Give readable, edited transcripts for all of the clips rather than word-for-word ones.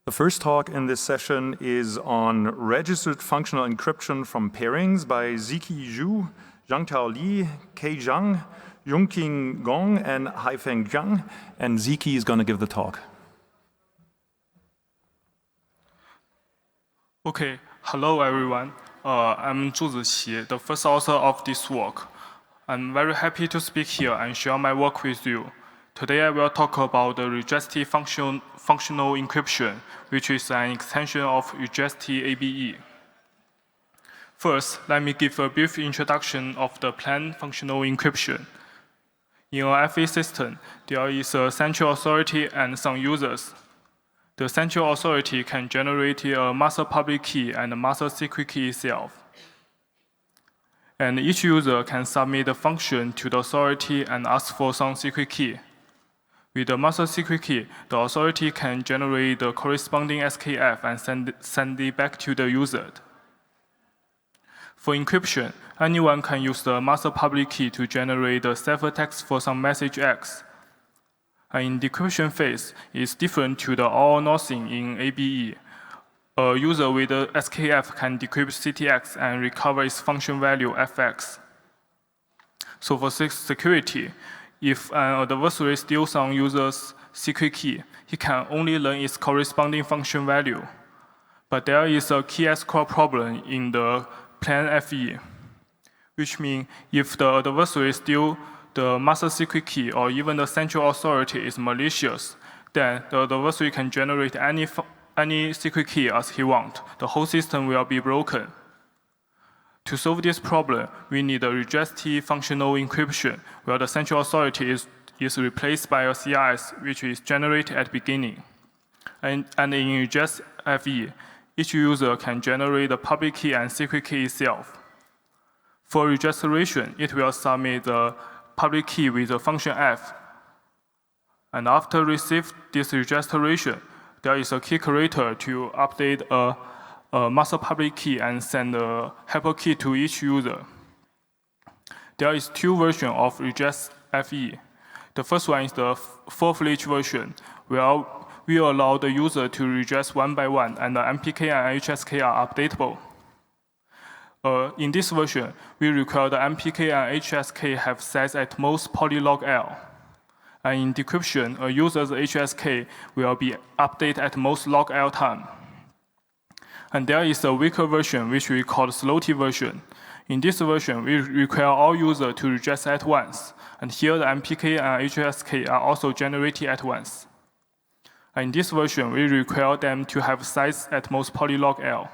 The first talk in this session is on registered functional encryption from pairings by Ziki Zhu, Zhangtao Li, Kei Zhang, Yongqing Gong, and Haifeng Zhang. And Ziki is going to give the talk. Okay, hello everyone. I'm Zhu Zixi, the first author of this work. I'm very happy to speak here and share my work with you. Today I will talk about the regestive functional encryption, which is an extension of regestive ABE. First, let me give a brief introduction of the plain functional encryption. In a FA system, there is a central authority and some users. The central authority can generate a master public key and a master secret key itself. And each user can submit a function to the authority and ask for some secret key. With the master secret key, the authority can generate the corresponding SKF and send it back to the user. For encryption, anyone can use the master public key to generate the ciphertext for some message X. And in decryption phase, it's different to the all or nothing in ABE. A user with the SKF can decrypt CTX and recover its function value FX. So for security, if an adversary steals some user's secret key, he can only learn its corresponding function value. But there is a key escrow problem in the plain FE, which means if the adversary steals the master secret key or even the central authority is malicious, then the adversary can generate any secret key as he wants. The whole system will be broken. To solve this problem, we need a regestive functional encryption, where the central authority is replaced by a CRS, which is generated at the beginning. And in regest FE, each user can generate the public key and secret key itself. For registration, it will submit the public key with the function f. And after receive this registration, there is a key creator to update a master public key and send a hyper key to each user. There is two versions of regest FE. The first one is the full-fledged version, where we allow the user to regest one by one, and the MPK and HSK are updatable. In this version, we require the MPK and HSK have size at most polylog L. And in decryption, a user's HSK will be updated at most log L time. And there is a weaker version, which we call the sloty version. In this version, we require all users to regest at once. And here, the MPK and HSK are also generated at once. And in this version, we require them to have size at most polylog L.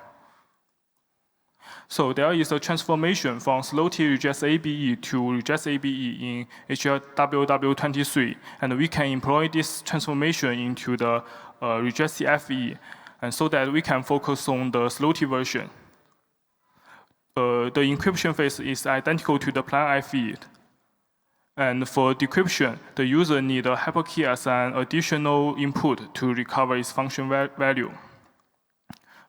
So there is a transformation from sloty regest ABE to regest ABE in HLWW23, and we can employ this transformation into the regestive FE, and so that we can focus on the sloty version. The encryption phase is identical to the plain FE. And for decryption, the user needs a hyperkey as an additional input to recover its function value.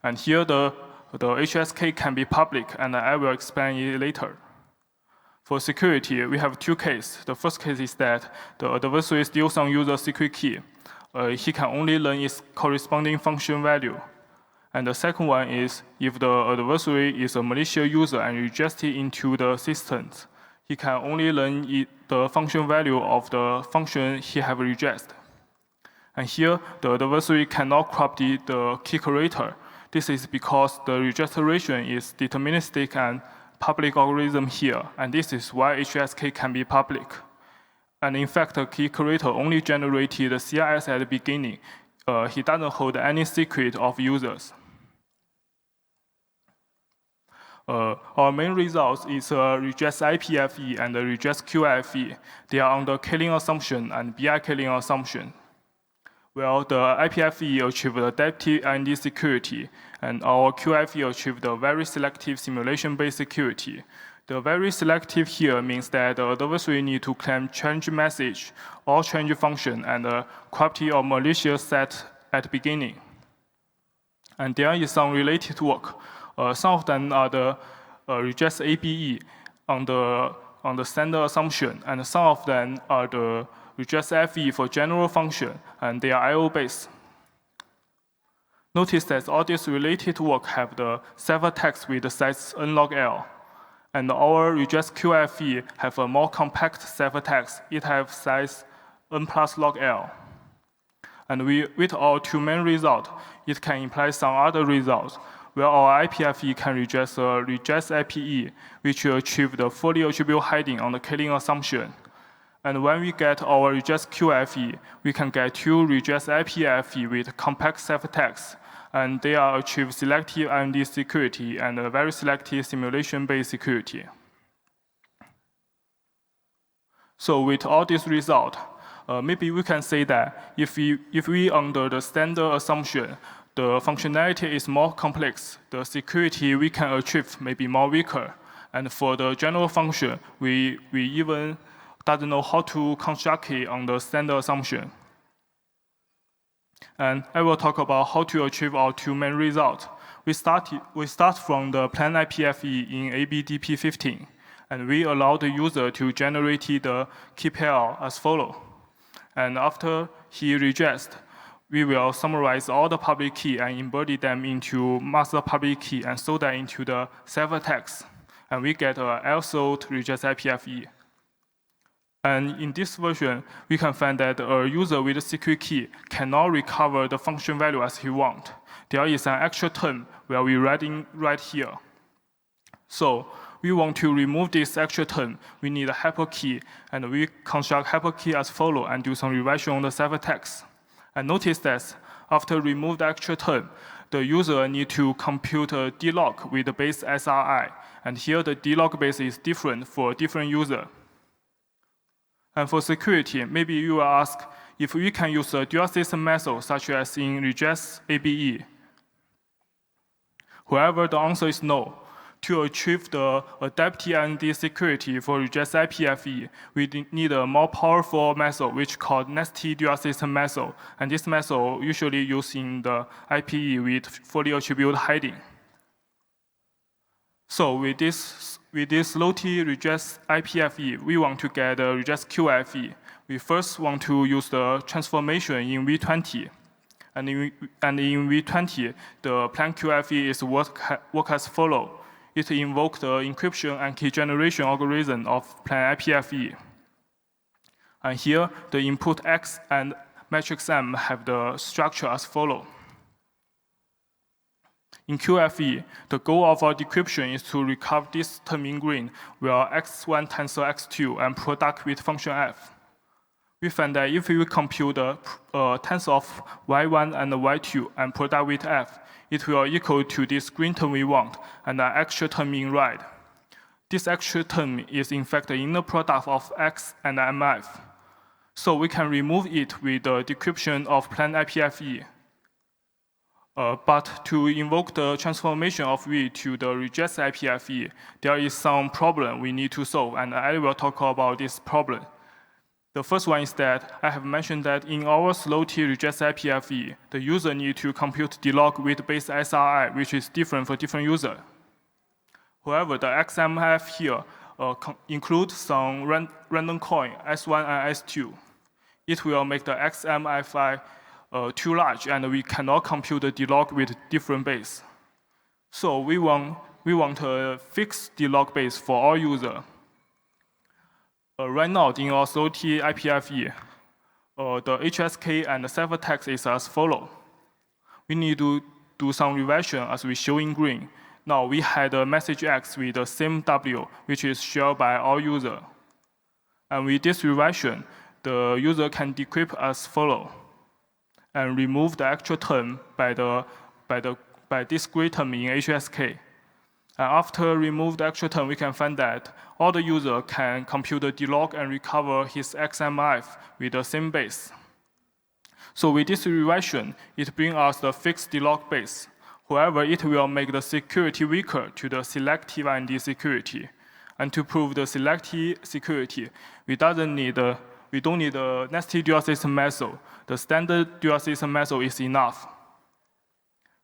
And here the HSK can be public, and I will explain it later. For security, we have two cases. The first case is that the adversary steals some user secret key. He can only learn its corresponding function value. And the second one is if the adversary is a malicious user and regested into the system, he can only learn the function value of the function he have regested. And here, the adversary cannot corrupt the key creator. This is because the registration is deterministic and public algorithm here, and this is why HSK can be public. And in fact, the key creator only generated the CRS at the beginning. He doesn't hold any secret of users. Our main results is regest IPFE and the regest QFE. They are on the killing assumption and BI killing assumption. Well, the IPFE achieved adaptive IND security, and our QFE achieved a very selective simulation-based security. The very selective here means that the adversary needs to claim change message or change function and a corrupted or malicious set at the beginning. And there is some related work. Some of them are the regest ABE on the standard assumption, and some of them are the regest FE for general function, and they are IO based. Notice that all these related work have the ciphertext with the size n log L. And our regex QFE have a more compact ciphertext. It has size n plus log L. And with our two main results, it can imply some other results, where our IPFE can reject a reject IPE, which will achieve the fully attribute hiding on the killing assumption. And when we get our reject QFE, we can get two reject IPFE with compact ciphertext, and they are achieve selective IMD security and a very selective simulation-based security. So with all these results, maybe we can say that if we under the standard assumption, the functionality is more complex, the security we can achieve may be more weaker. And for the general function, we even doesn't know how to construct it on the standard assumption. And I will talk about how to achieve our two main results. We start from the planned IPFE in ABDP15, and we allow the user to generate the key pair as follows. And after he rejects, we will summarize all the public key and embed them into master public key and store that into the ciphertext. And we get a L-sort reject IPFE. And in this version, we can find that a user with a secret key cannot recover the function value as he wants. There is an extra term where we write right here. So we want to remove this extra term. We need a hyperkey, and we construct hyperkey as follows and do some revision on the ciphertext. And notice that after remove the extra term, the user need to compute a D-log with the base SRI. And here the D-log base is different for different user. And for security, maybe you will ask if we can use a dual system method, such as in reject ABE. However, the answer is no. To achieve the adaptive IMD security for reject IPFE, we need a more powerful method, which called nested dual system method. And this method usually used in the IPE with fully attribute hiding. So with this low-T reject IPFE, we want to get a reject QFE. We first want to use the transformation in V20. And in V20, the planned QFE is work as follows. It invokes the encryption and key generation algorithm of planned IPFE. And here, the input X and matrix M have the structure as follows. In QFE, the goal of our decryption is to recover this term in green, where X1 tensor X2 and product with function F. We find that if we compute the tensor of Y1 and Y2 and product with F, it will equal to this green term we want and an extra term in red. This extra term is in fact the inner product of X and MF. So we can remove it with the decryption of planned IPFE. But to invoke the transformation of V to the reject IPFE, there is some problem we need to solve, and I will talk about this problem. The first one is that I have mentioned that in our slow-T reject IPFE, the user needs to compute D-log with base SRI, which is different for different users. However, the XMF here includes some random coin, S1 and S2. It will make the XMFI too large, and we cannot compute the D-log with different base. So we want a fixed D-log base for all users. Right now, in our slow-T IPFE, the HSK and the ciphertext is as follows. We need to do some revision as we show in green. Now we had a message X with the same W, which is shared by all users. And with this revision, the user can decrypt as follows and remove the actual term by this gray term in HSK. And after remove the actual term, we can find that all the user can compute the D-log and recover his XMF with the same base. So with this revision, it brings us the fixed D-log base. However, it will make the security weaker to the selective IMD security. And to prove the selective security, we don't need a nested dual system method. The standard dual system method is enough.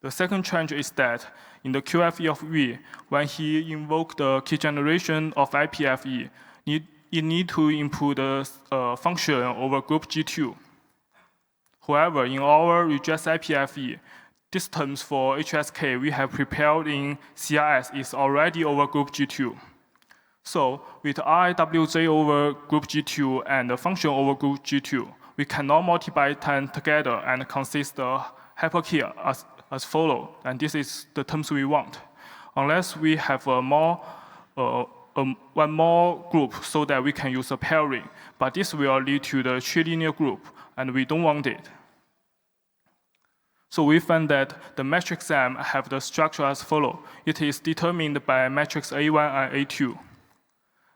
The second challenge is that in the QFE of V, when he invokes the key generation of IPFE, it needs to input the function over group G2. However, in our reject IPFE, this terms for HSK we have prepared in CRS is already over group G2. So with RIWJ over group G2 and the function over group G2, we cannot multiply them together and consist the hyperkey as follow. And this is the terms we want. Unless we have one more group so that we can use a pairing. But this will lead to the trilinear group, and we don't want it. So we find that the matrix M have the structure as follow. It is determined by matrix A1 and A2.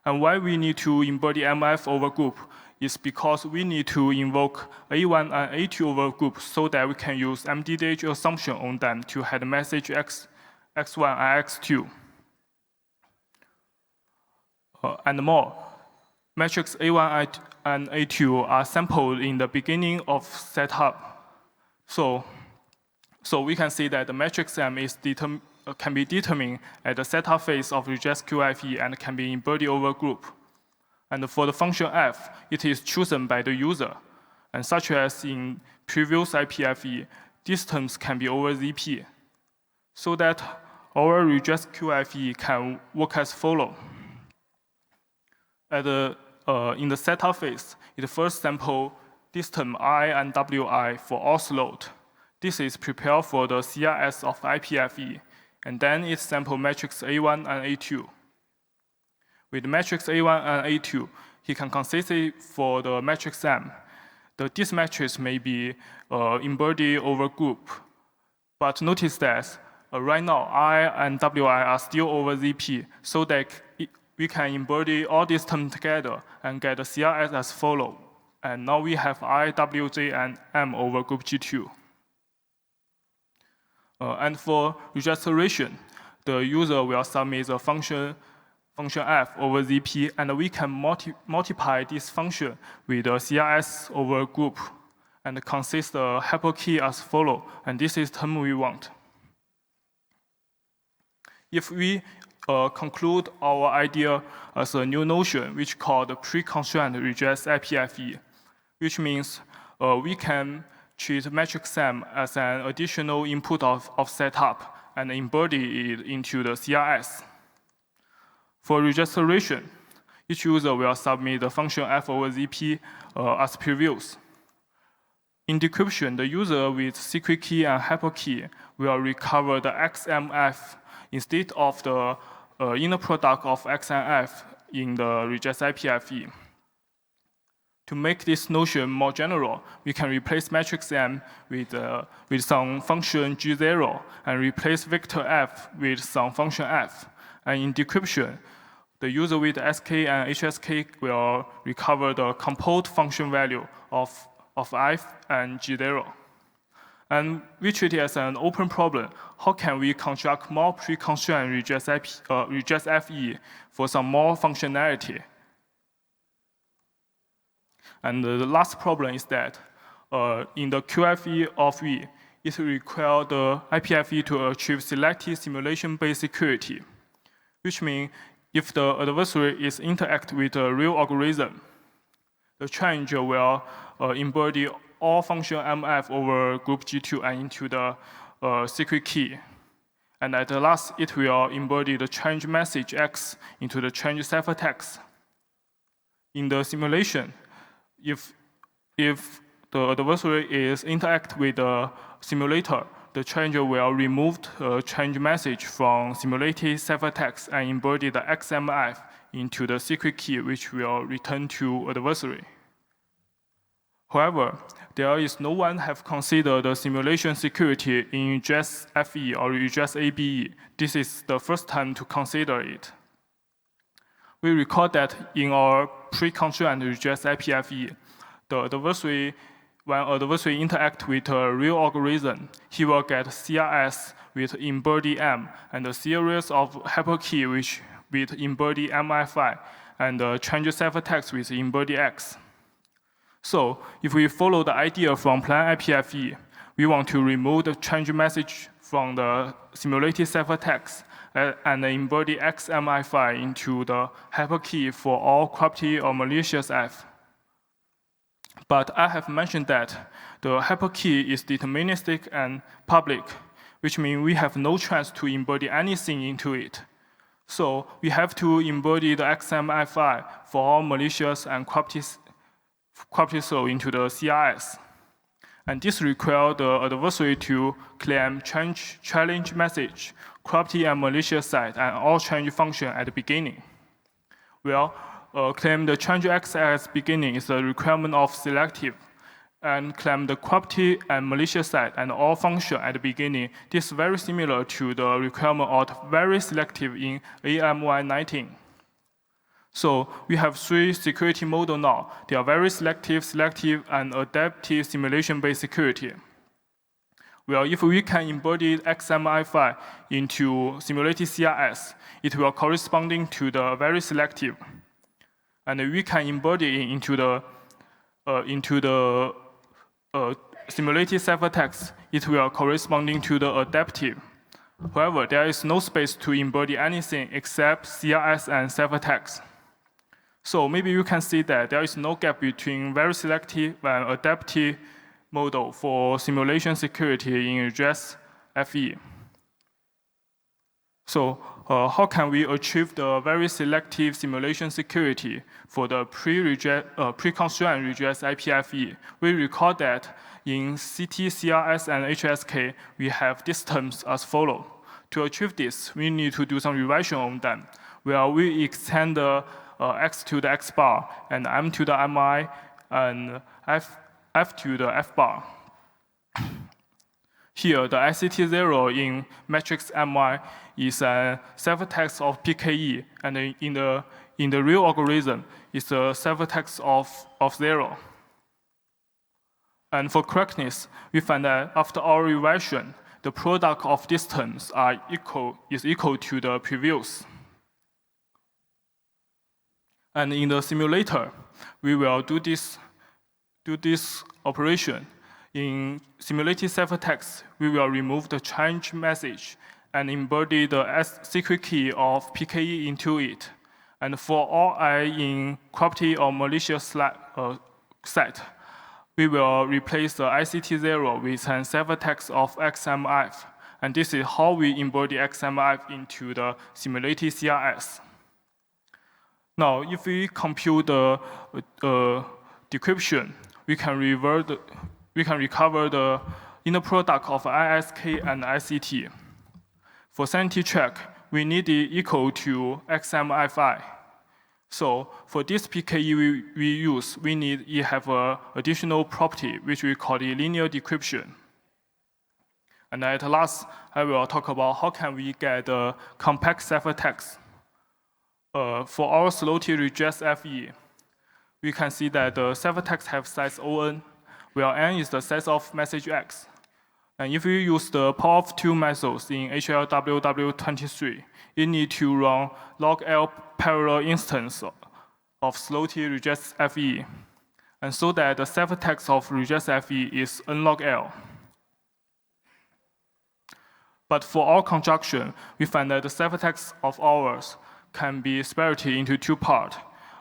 And why we need to embody MF over group is because we need to invoke A1 and A2 over group so that we can use MDDH assumption on them to have the message X1 and X2. And more, matrix A1 and A2 are sampled in the beginning of setup. So we can see that the matrix M is can be determined at the setup phase of regex QFE and can be embodied over group. And for the function f, it is chosen by the user. And such as in previous IPFE, these terms can be over ZP. So that our regex QFE can work as follow. In the setup phase, it first sample this term I and WI for Osload. This is prepared for the CRS of IPFE, and then it sample matrix A1 and A2. With matrix A1 and A2, he can consist it for the matrix M. This matrix may be embodied over group, but notice that right now I and WI are still over ZP, so that we can embody all these terms together and get the CRS as follow. And now we have I, W, J, and M over group G2. And for registration, the user will submit the function f over ZP, and we can multiply this function with the CRS over group and consist the hyperkey as follow. And this is the term we want. If we conclude our idea as a new notion, which called the pre-constraint regex IPFE, which means we can treat matrix M as an additional input of setup and embody it into the CRS. For registration, each user will submit the function f over ZP as previous. In decryption, the user with secret key and hyperkey will recover the XMF instead of the inner product of X and F in the regex IPFE. To make this notion more general, we can replace matrix M with some function G0 and replace vector F with some function F. And in decryption, the user with SK and HSK will recover the compiled function value of F and G0. And we treat it as an open problem. How can we construct more pre-constrained regex FE for some more functionality? And the last problem is that in the QFE of V, it requires the IPFE to achieve selective simulation-based security, which means if the adversary is interact with a real algorithm, the challenger will embody all function MF over group G2 and into the secret key. And at the last, it will embody the change message X into the change ciphertext. In the simulation, if the adversary is interact with the simulator, the challenger will remove the change message from simulated ciphertext and embody the XMF into the secret key, which will return to adversary. However, there is no one have considered the simulation security in regex FE or regex ABE. This is the first time to consider it. We recall that in our pre-constraint regex IPFE, when adversary interact with a real algorithm, he will get CRS with embody M and a series of hyperkey with embody MFI and the change ciphertext with embody X. So if we follow the idea from plan IPFE, we want to remove the change message from the simulated ciphertext and embody XMFI into the hyperkey for all corrupted or malicious F. But I have mentioned that the hyperkey is deterministic and public, which means we have no chance to embody anything into it. So we have to embody the XMFI for all malicious and corrupted flow into the CRS. And this requires the adversary to claim challenge message, corrupted and malicious site, and all change function at the beginning. Well, claim the change X at beginning is a requirement of selective, and claim the corrupted and malicious site and all function at the beginning. This is very similar to the requirement of very selective in AMY19. So we have 3 security models now. They are very selective, and adaptive simulation-based security. Well, if we can embody XMFI into simulated CRS, it will corresponding to the very selective. And we can embody it into the simulated ciphertext, it will corresponding to the adaptive. However, there is no space to embody anything except CRS and ciphertext. So maybe you can see that there is no gap between very selective and adaptive model for simulation security in Redress FE. So how can we achieve the very selective simulation security for the pre-constraint redress IPFE? We recall that in CT, CRS, and HSK, we have these terms as follows. To achieve this, we need to do some revision on them, where we extend the X to the X bar, and M to the MI, and F to the F bar. Here, the ICT0 in matrix MI is a ciphertext of PKE, and in the real algorithm, it's a ciphertext of 0. And for correctness, we find that after our revision, the product of these terms is equal to the previous. And in the simulator, we will do this operation. In simulated ciphertext, we will remove the change message and embody the secret key of PKE into it. And for all I in corrupted or malicious set, we will replace the ICT0 with an ciphertext of XMF. And this is how we embody XMF into the simulated CRS. Now, if we compute the decryption, we can recover the inner product of ISK and ICT. For sanity check, we need it equal to XMFI. So for this PKE we use, we need it have an additional property, which we call the linear decryption. And at last, I will talk about how can we get a compact ciphertext. For our slowly redress FE, we can see that the ciphertext have size ON, where N is the size of message X. And if we use the power of 2 methods in HLWW23, it needs to run log L parallel instance of slowly redress FE, and so that the ciphertext of redress FE is N log L. But for our conjunction, we find that the ciphertext of ours can be split into 2 parts.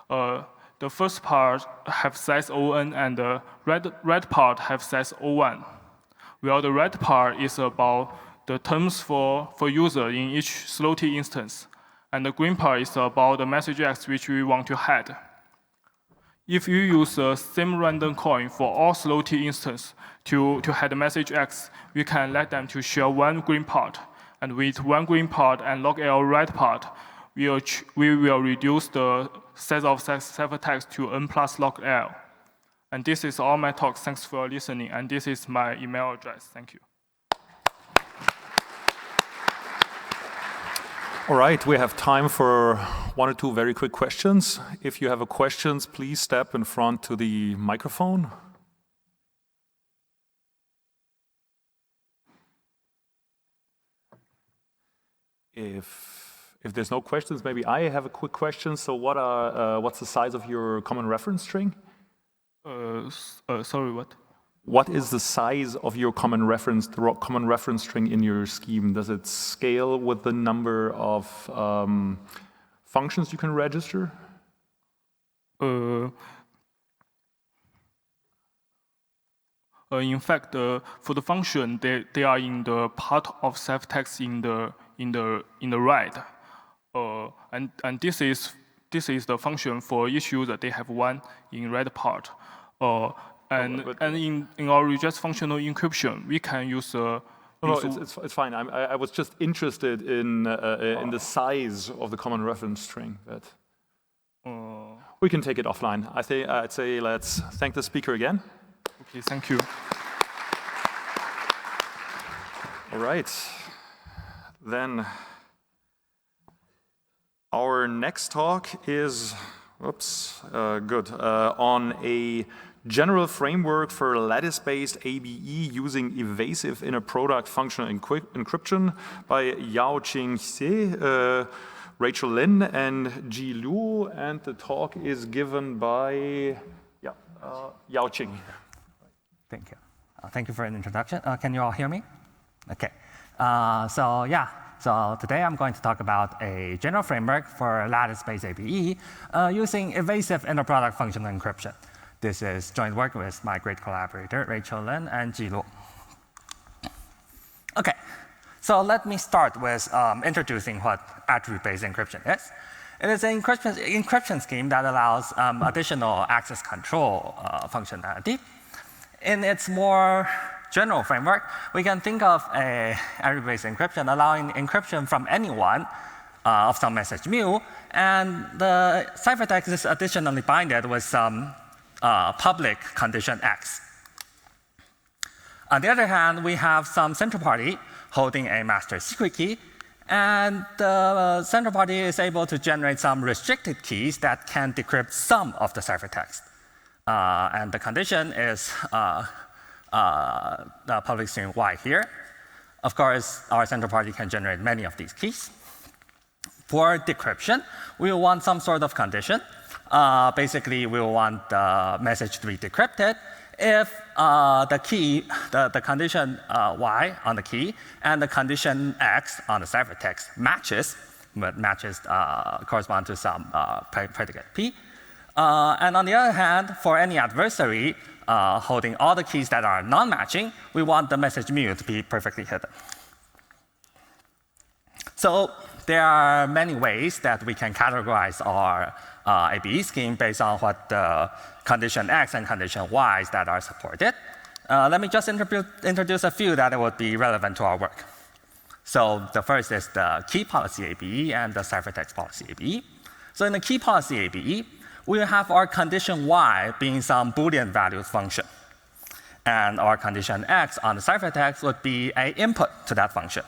The first part have size ON, and the red part have size O1. Well, the red part is about the terms for user in each slotty instance, and the green part is about the message X which we want to head. If you use the same random coin for all slotty instances to head the message X, we can let them to share 1 green part, and with 1 green part and log L red part, we will reduce the size of ciphertext to N plus log L. And this is all my talk. Thanks for listening. And this is my email address. Thank you. All right, we have time for 1 or 2 very quick questions. If you have a questions, please step in front to the microphone. If there's no questions, maybe I have a quick question. So what's the size of your common reference string? Sorry, what? What is the size of your common reference string in your scheme? Does it scale with the number of functions you can register? In fact, for the function, they are in the part of ciphertext in the right, and this is the function for each user. They have one in right part, and in our regex functional encryption, we can use. No, it's fine. I was just interested in the size of the common reference string. That we can take it offline. I'd say let's thank the speaker again. Okay, thank you. All right. Then our next talk is, on a general framework for lattice-based ABE using evasive inner product functional encryption by Yao-Ching Xie, Rachel Lin, and Ji Lu, and the talk is given by Yao-Ching. Thank you. Thank you for an introduction. Can you all hear me? Okay. So today I'm going to talk about a general framework for lattice-based ABE using evasive inner product functional encryption. This is joint work with my great collaborator, Rachel Lin and Ji Lu. Okay, so let me start with introducing what attribute-based encryption is. It is an encryption scheme that allows additional access control functionality. In its more general framework, we can think of a attribute-based encryption allowing encryption from anyone of some message mu, and the ciphertext is additionally binded with some public condition X. On the other hand, we have some central party holding a master secret key, and the central party is able to generate some restricted keys that can decrypt some of the ciphertext. And the condition is the public string Y here. Of course, our central party can generate many of these keys. For decryption, we will want some sort of condition. Basically, we will want the message to be decrypted if the key, the condition Y on the key and the condition X on the ciphertext matches, but matches correspond to some predicate P. And on the other hand, for any adversary holding all the keys that are non-matching, we want the message mu to be perfectly hidden. So there are many ways that we can categorize our ABE scheme based on what the condition X and condition Y's that are supported. Let me just introduce a few that would be relevant to our work. So the first is the key policy ABE and the ciphertext policy ABE. So in the key policy ABE, we have our condition Y being some Boolean valued function. And our condition X on the ciphertext would be an input to that function.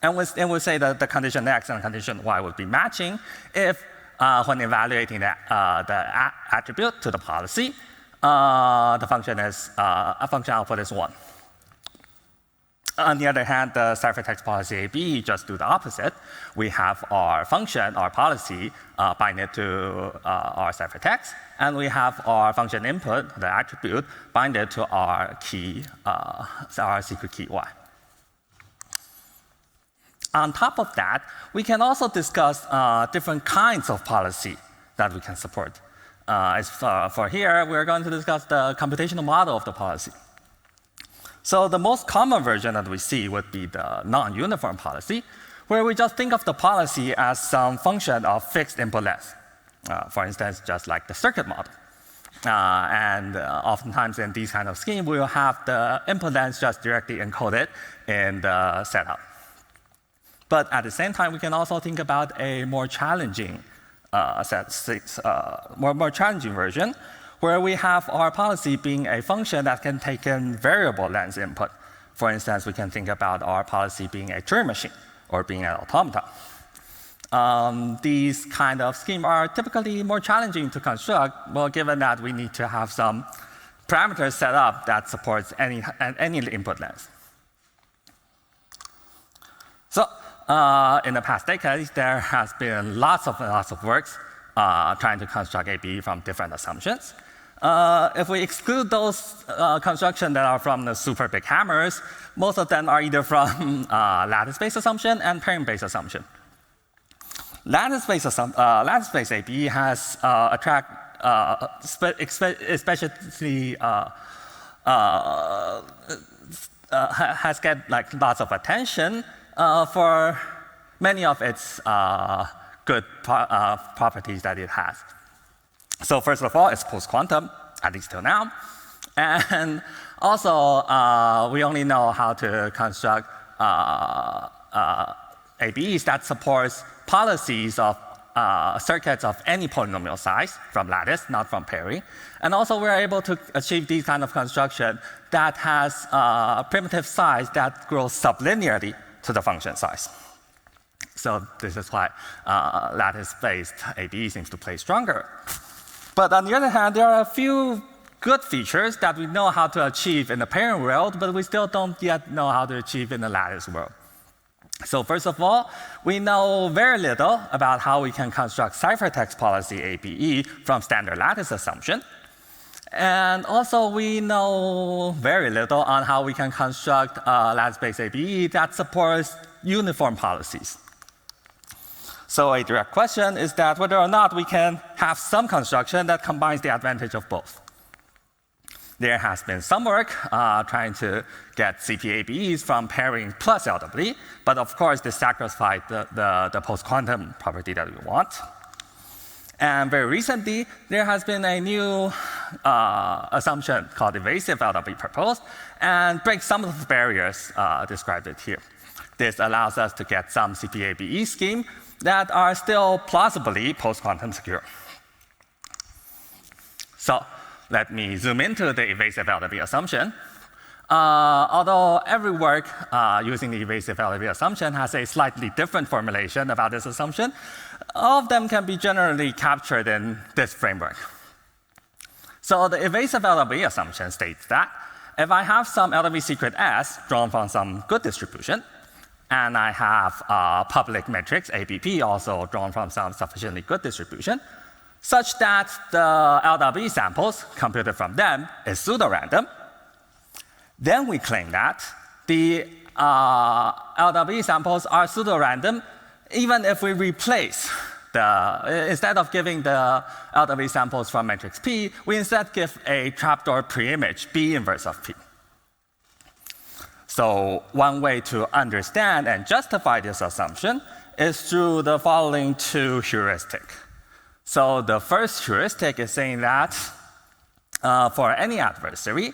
And we'll say that the condition X and condition Y would be matching if, when evaluating the attribute to the policy, the function output is 1. On the other hand, the ciphertext policy ABE just do the opposite. We have our function, our policy, binded to our ciphertext, and we have our function input, the attribute, binded to our key, our secret key Y. On top of that, we can also discuss different kinds of policy that we can support. For here, we're going to discuss the computational model of the policy. So the most common version that we see would be the non-uniform policy, where we just think of the policy as some function of fixed input length. For instance, just like the circuit model. And oftentimes in these kind of schemes, we will have the input length just directly encoded in the setup. But at the same time, we can also think about a more challenging more challenging version, where we have our policy being a function that can take in variable length input. For instance, we can think about our policy being a Turing machine or being an automata. These kind of schemes are typically more challenging to construct, well, given that we need to have some parameters set up that supports any input length. So in the past decades, there has been lots of works trying to construct ABE from different assumptions. If we exclude those constructions that are from the super big hammers, most of them are either from lattice-based assumption and pairing-based assumption. Lattice-based ABE has especially has get like lots of attention for many of its good properties that it has. So first of all, it's post-quantum, at least till now. And also, we only know how to construct ABEs that supports policies of circuits of any polynomial size from lattice, not from pairing. And also, we're able to achieve these kind of construction that has a primitive size that grows sublinearly to the function size. So this is why lattice-based ABE seems to play stronger. But on the other hand, there are a few good features that we know how to achieve in the pairing world, but we still don't yet know how to achieve in the lattice world. So first of all, we know very little about how we can construct ciphertext policy ABE from standard lattice assumption. And also, we know very little on how we can construct lattice-based ABE that supports uniform policies. So a direct question is that whether or not we can have some construction that combines the advantage of both. There has been some work trying to get CP-ABEs from pairing plus LWE, but of course, this sacrificed the post-quantum property that we want. And very recently, there has been a new assumption called evasive LWE proposed, and breaks some of the barriers described here. This allows us to get some CP-ABE scheme that are still plausibly post-quantum secure. So let me zoom into the evasive LWE assumption. Although every work using the evasive LWE assumption has a slightly different formulation about this assumption, all of them can be generally captured in this framework. So the evasive LWE assumption states that if I have some LWE secret S drawn from some good distribution, and I have a public matrix, ABP, also drawn from some sufficiently good distribution, such that the LWE samples computed from them is pseudo-random, then we claim that the LWE samples are pseudo-random even if we replace instead of giving the LWE samples from matrix P, we instead give a trapdoor preimage B inverse of P. So one way to understand and justify this assumption is through the following two heuristics. So the first heuristic is saying that for any adversary,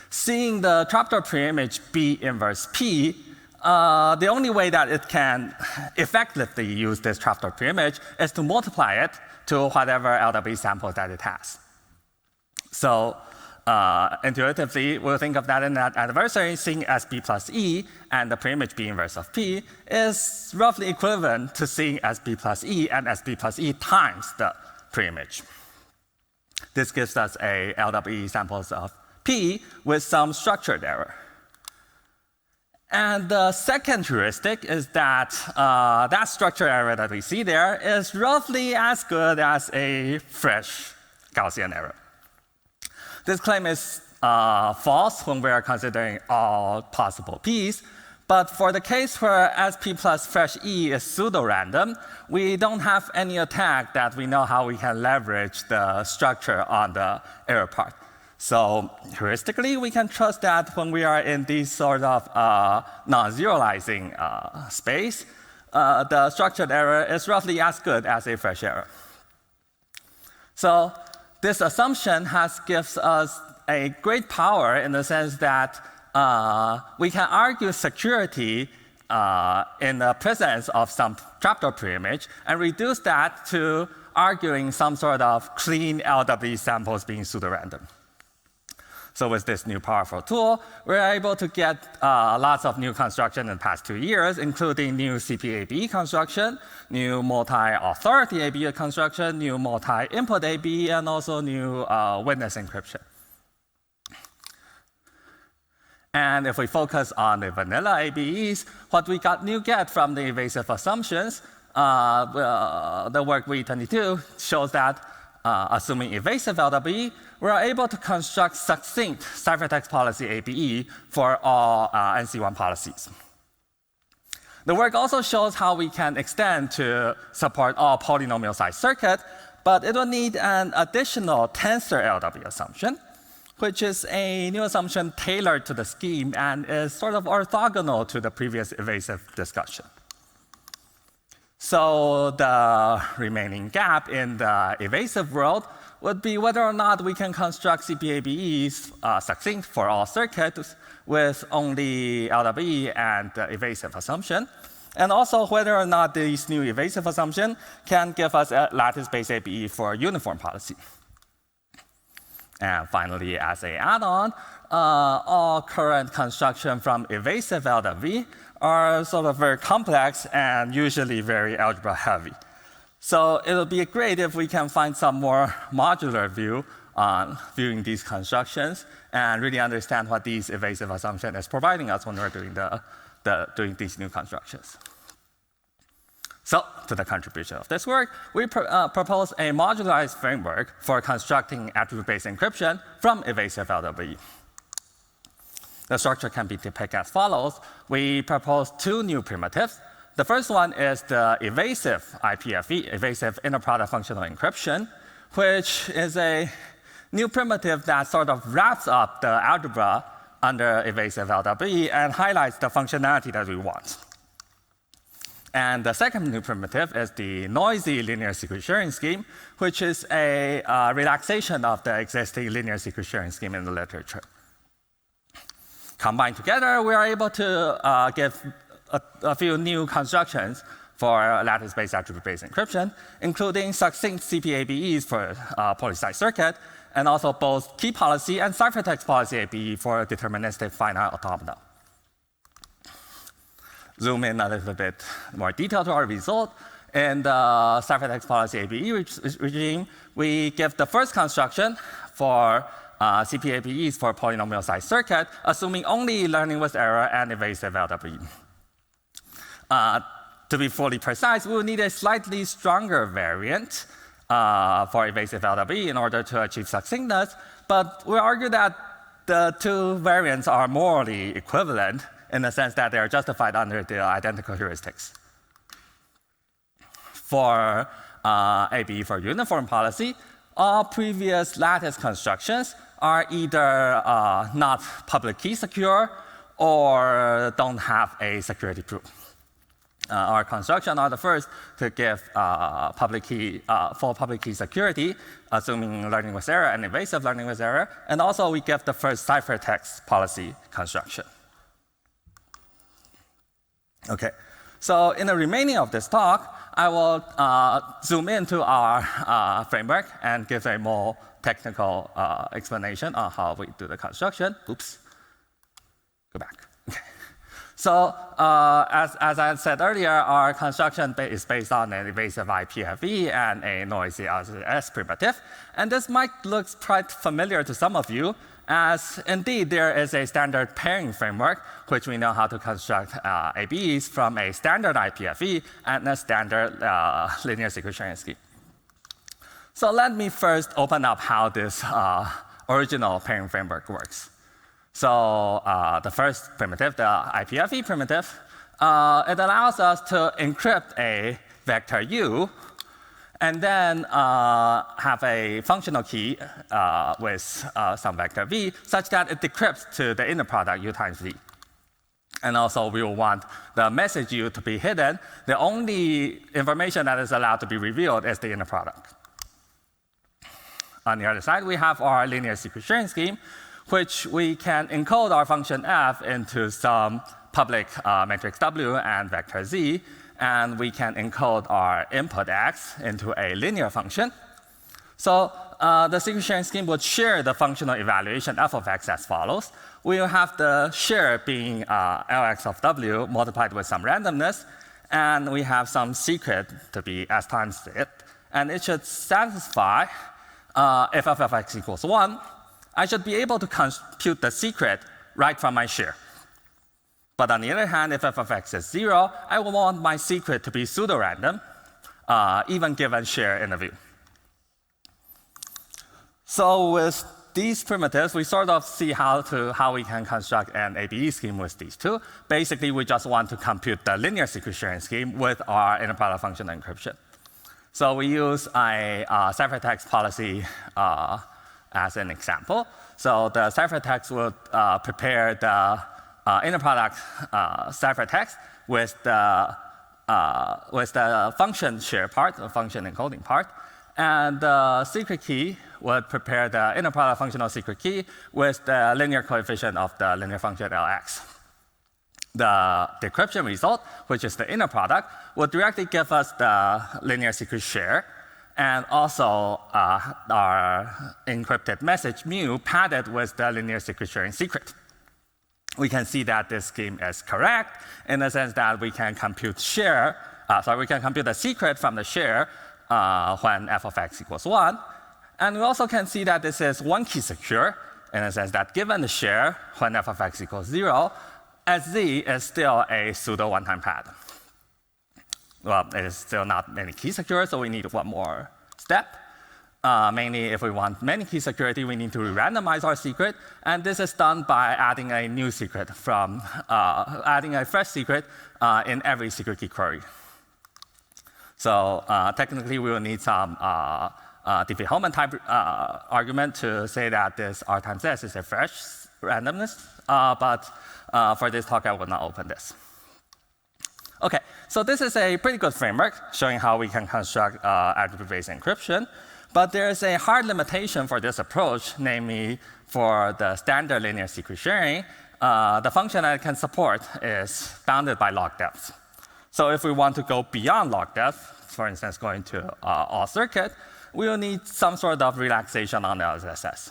seeing the trapdoor preimage B inverse P, the only way that it can effectively use this trapdoor preimage is to multiply it to whatever LWE sample that it has. So intuitively, we'll think of that in that adversary, seeing as B plus E, and the preimage B inverse of P is roughly equivalent to seeing as B plus E and as B plus E times the preimage. This gives us a LWE samples of P with some structured error. And the second heuristic is that that structure error that we see there is roughly as good as a fresh Gaussian error. This claim is false when we are considering all possible P's. But for the case where SP plus fresh E is pseudo-random, we don't have any attack that we know how we can leverage the structure on the error part. So heuristically, we can trust that when we are in this sort of non-zeroizing space, the structured error is roughly as good as a fresh error. So this assumption gives us a great power in the sense that we can argue security in the presence of some trapdoor preimage and reduce that to arguing some sort of clean LWE samples being pseudo-random. So with this new powerful tool, we're able to get lots of new construction in the past 2 years, including new CP-ABE construction, new multi-authority ABE construction, new multi-input ABE, and also new witness encryption. And if we focus on the vanilla ABEs, what we get from the evasive assumptions, the work V22 shows that assuming evasive LWE, we're able to construct succinct ciphertext policy ABE for all NC1 policies. The work also shows how we can extend to support all polynomial size circuit, but it will need an additional tensor LWE assumption, which is a new assumption tailored to the scheme and is sort of orthogonal to the previous evasive discussion. So the remaining gap in the evasive world would be whether or not we can construct CPABEs succinct for all circuits with only LWE and the evasive assumption, and also whether or not this new evasive assumption can give us a lattice-based ABE for uniform policy. And finally, as an add-on, all current construction from evasive LWE are sort of very complex and usually very algebra heavy. So it'll be great if we can find some more modular view on viewing these constructions and really understand what these evasive assumption is providing us when we're doing these new constructions. So to the contribution of this work, we propose a modularized framework for constructing attribute-based encryption from evasive LWE. The structure can be depicted as follows. We propose two new primitives. The first one is the evasive IPFE, evasive inner product functional encryption, which is a new primitive that sort of wraps up the algebra under evasive LWE and highlights the functionality that we want. And the second new primitive is the noisy linear secret sharing scheme, which is a relaxation of the existing linear secret sharing scheme in the literature. Combined together, we are able to give a few new constructions for lattice-based attribute-based encryption, including succinct CPABEs for polycite circuit, and also both key policy and ciphertext policy ABE for deterministic finite automata. Zoom in a little bit more detail to our result. In the ciphertext policy ABE regime, we give the first construction for CPABEs for polynomial size circuit, assuming only learning with error and evasive LWE. To be fully precise, we will need a slightly stronger variant for evasive LWE in order to achieve succinctness, but we argue that the two variants are morally equivalent in the sense that they are justified under the identical heuristics. For ABE for uniform policy, all previous lattice constructions are either not public key secure or don't have a security proof. Our construction are the first to give full public key security, assuming learning with error and evasive learning with error. And also, we give the first ciphertext policy construction. OK, so in the remaining of this talk, I will zoom into our framework and give a more technical explanation on how we do the construction. Oops, go back. Okay. So as I said earlier, our construction is based on an evasive IPFE and a noisy LCS primitive. And this might look quite familiar to some of you, as indeed there is a standard pairing framework, which we know how to construct ABEs from a standard IPFE and a standard linear secret sharing scheme. So let me first open up how this original pairing framework works. So the first primitive, the IPFE primitive, it allows us to encrypt a vector U and then have a functional key with some vector V such that it decrypts to the inner product U times V. And also, we will want the message U to be hidden. The only information that is allowed to be revealed is the inner product. On the other side, we have our linear secret sharing scheme, which we can encode our function f into some public matrix W and vector Z, and we can encode our input x into a linear function. So the secret sharing scheme would share the functional evaluation f of x as follows. We will have the share being Lx of W multiplied with some randomness, and we have some secret to be s times it, and it should satisfy if f of x equals 1. I should be able to compute the secret right from my share. But on the other hand, if f of x is 0, I will want my secret to be pseudo-random, even given share in the view. So with these primitives, we sort of see how we can construct an ABE scheme with these two. Basically, we just want to compute the linear secret sharing scheme with our inner product function encryption. So we use a ciphertext policy as an example. So the ciphertext will prepare the inner product ciphertext with the function share part, the function encoding part. And the secret key would prepare the inner product functional secret key with the linear coefficient of the linear function Lx. The decryption result, which is the inner product, will directly give us the linear secret share and also our encrypted message mu padded with the linear secret sharing secret. We can see that this scheme is correct in the sense that we can compute we can compute the secret from the share when f of x equals 1. And we also can see that this is one key secure in the sense that given the share when f of x equals 0, SZ is still a pseudo one-time pad. Well, it is still not many key secure, so we need one more step. Mainly, if we want many key security, we need to randomize our secret. And this is done by adding a new secret adding a fresh secret in every secret key query. So technically, we will need some Diffie-Hellman type argument to say that this R times S is a fresh randomness. But for this talk, I will not open this. OK, so this is a pretty good framework showing how we can construct attribute-based encryption. But there is a hard limitation for this approach, namely for the standard linear secret sharing. The function that it can support is bounded by log depth. So if we want to go beyond log depth, for instance, going to all circuit, we will need some sort of relaxation on the LSS.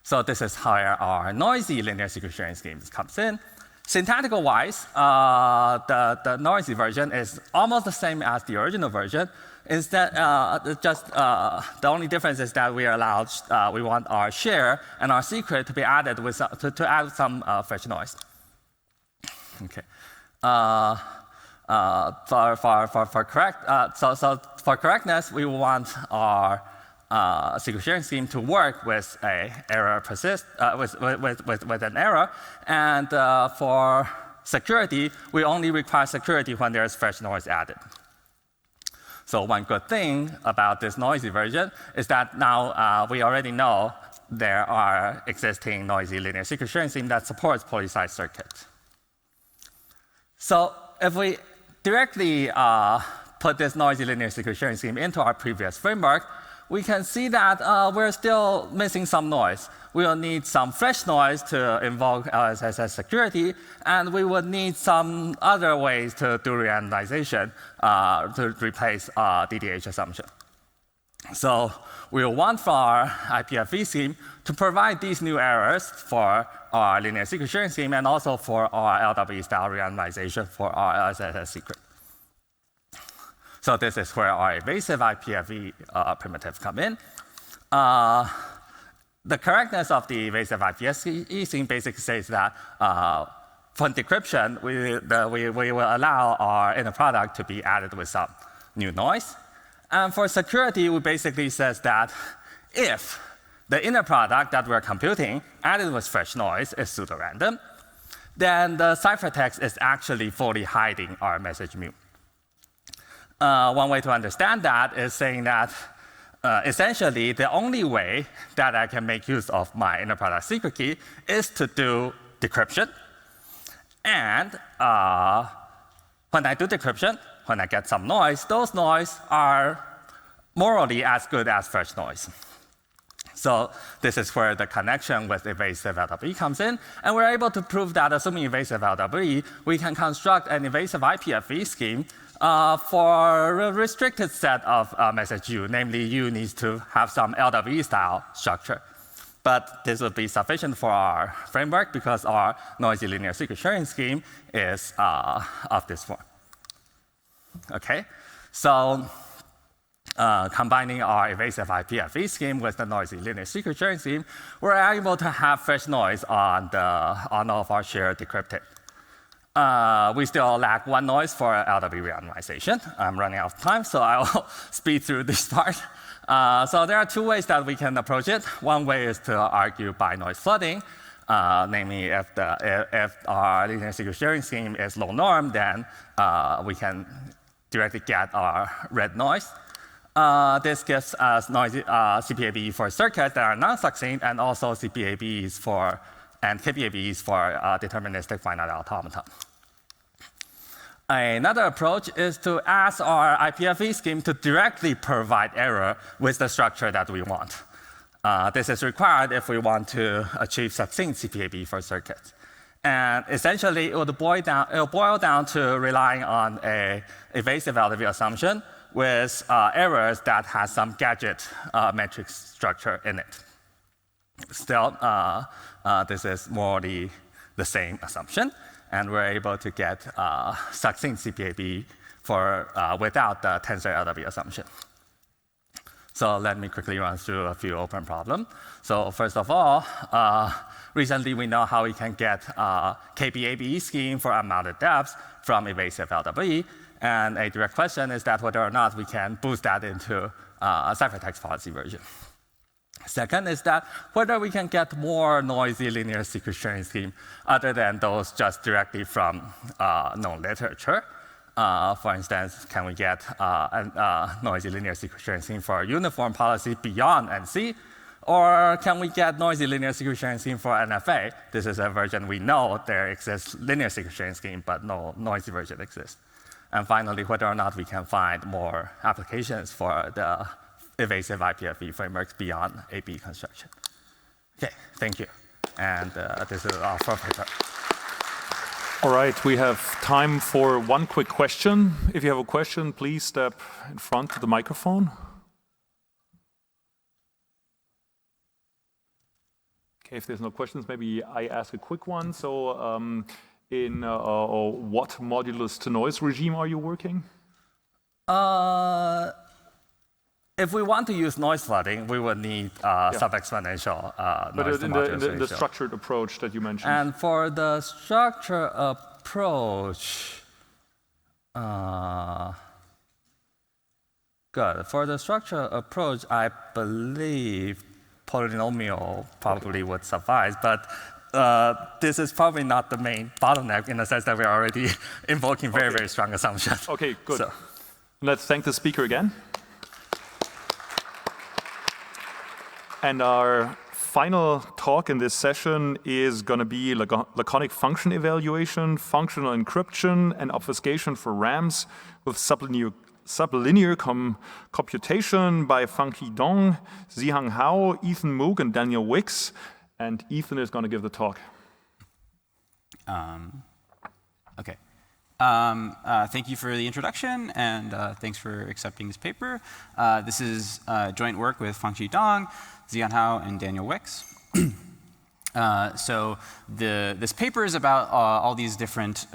So this is how our noisy linear secret sharing scheme comes in. Syntactical-wise, the noisy version is almost the same as the original version. Instead, the only difference is that we want our share and our secret to be added with to add some fresh noise. Okay. For correctness, we want our secret sharing scheme to work with an error with an error, and for security, we only require security when there is fresh noise added. So one good thing about this noisy version is that now we already know there are existing noisy linear secret sharing scheme that supports polysize circuits. So if we directly put this noisy linear secret sharing scheme into our previous framework, we can see that we're still missing some noise. We will need some fresh noise to invoke LSS security, and we would need some other ways to do randomization to replace DDH assumption. So we will want for our IPFV scheme to provide these new errors for our linear secret sharing scheme and also for our LW style randomization for our LSS secret. So this is where our evasive IPFV primitives come in. The correctness of the evasive IPFV scheme basically says that for decryption, we will allow our inner product to be added with some new noise. And for security, we basically says that if the inner product that we're computing added with fresh noise is pseudo-random, then the ciphertext is actually fully hiding our message mu. One way to understand that is saying that essentially the only way that I can make use of my inner product secret key is to do decryption. And when I do decryption, when I get some noise, those noise are morally as good as fresh noise. So this is where the connection with evasive LWE comes in. And we're able to prove that assuming evasive LWE, we can construct an evasive IPFV scheme for a restricted set of message U, namely U needs to have some LWE style structure. But this would be sufficient for our framework because our noisy linear secret sharing scheme is of this form. Okay, so combining our evasive IPFV scheme with the noisy linear secret sharing scheme, we're able to have fresh noise on all of our shared decrypted. We still lack one noise for LW randomization. I'm running out of time, so I'll speed through this part. So there are two ways that we can approach it. One way is to argue by noise flooding, namely if our linear secret sharing scheme is low norm, then we can directly get our red noise. This gives us noisy CPABE for circuits that are non-succinct, and also CPABEs for and KPABEs for deterministic finite automata. Another approach is to ask our IPFE scheme to directly provide error with the structure that we want. This is required if we want to achieve succinct CPABE for circuits. And essentially, it will boil down to relying on an evasive LW assumption with errors that has some gadget matrix structure in it. Still, this is more the same assumption, and we're able to get succinct CPABE for without the tensor LW assumption. So let me quickly run through a few open problems. So first of all, recently we know how we can get KPABE scheme for unbounded depths from evasive LWE. And a direct question is that whether or not we can boost that into a ciphertext policy version. Second is that whether we can get more noisy linear secret sharing scheme other than those just directly from known literature. For instance, can we get a noisy linear secret sharing scheme for a uniform policy beyond NC? Or can we get noisy linear secret sharing scheme for NFA? This is a version we know there exists linear secret sharing scheme, but no noisy version exists. And finally, whether or not we can find more applications for the evasive IPFE frameworks beyond AB construction. OK, thank you. And this is our first paper. All right, we have time for one quick question. If you have a question, please step in front to the microphone. OK, if there's no questions, maybe I ask a quick one. So in what modulus to noise regime are you working? If we want to use noise flooding, we would need sub-exponential noise to modulus ratio. In the structured approach that you mentioned. And for the structure approach, good. For the structure approach, I believe polynomial probably would suffice. But this is probably not the main bottleneck in the sense that we're already invoking very, very strong assumptions. OK, good. So. Let's thank the speaker again. And our final talk in this session is going to be laconic function evaluation, functional encryption, and obfuscation for RAMs with sublinear computation by Fangqi Dong, Zihang Hao, Ethan Moog, and Daniel Wicks. And Ethan is going to give the talk. OK. Thank you for the introduction, and thanks for accepting this paper. This is joint work with Fangqi Dong, Zihang Hao, and Daniel Wicks. So this paper is about all these different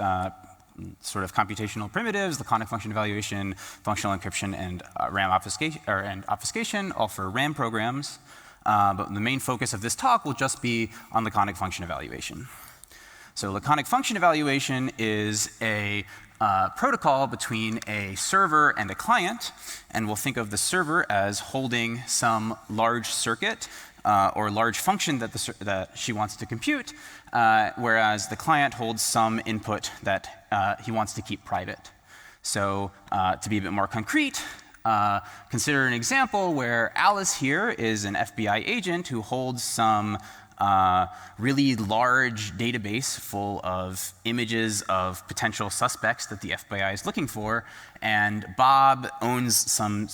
sort of computational primitives, laconic function evaluation, functional encryption, and RAM obfuscation, all for RAM programs. But the main focus of this talk will just be on laconic function evaluation. So laconic function evaluation is a protocol between a server and a client. And we'll think of the server as holding some large circuit or large function that she wants to compute, whereas the client holds some input that he wants to keep private. So to be a bit more concrete, consider an example where Alice here is an FBI agent who holds some really large database full of images of potential suspects that the FBI is looking for. And Bob owns some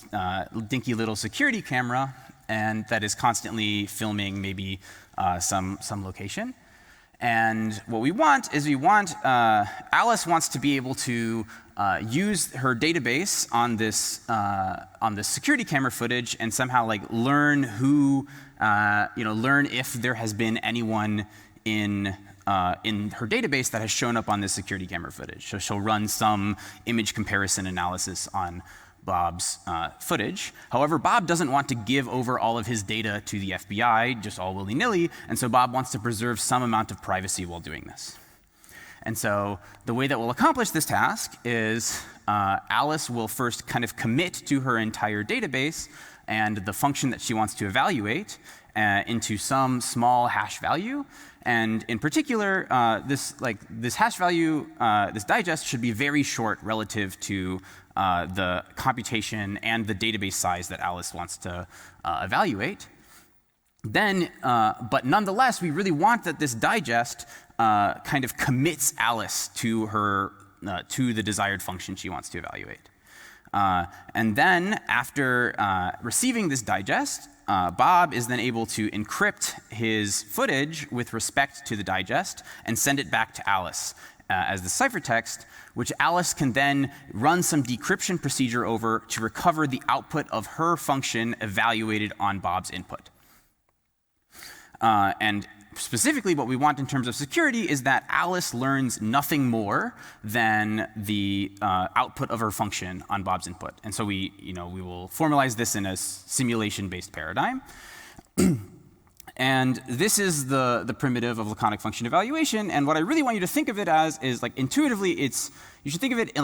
dinky little security camera and that is constantly filming maybe some location. And what we want is Alice wants to be able to use her database on this security camera footage and somehow like learn who, learn if there has been anyone in her database that has shown up on this security camera footage. So she'll run some image comparison analysis on Bob's footage. However, Bob doesn't want to give over all of his data to the FBI, just all willy-nilly, and so Bob wants to preserve some amount of privacy while doing this. And so the way that we'll accomplish this task is Alice will first kind of commit to her entire database and the function that she wants to evaluate into some small hash value. And in particular, this hash value, this digest should be very short relative to the computation and the database size that Alice wants to evaluate. Then, but nonetheless, we really want that this digest kind of commits Alice to her to the desired function she wants to evaluate. And then, after receiving this digest, Bob is then able to encrypt his footage with respect to the digest and send it back to Alice as the ciphertext, which Alice can then run some decryption procedure over to recover the output of her function evaluated on Bob's input. And specifically, what we want in terms of security is that Alice learns nothing more than the output of her function on Bob's input. And so we will formalize this in a simulation-based paradigm. And this is the primitive of laconic function evaluation. And what I really want you to think of it as is, like, intuitively, you should think of it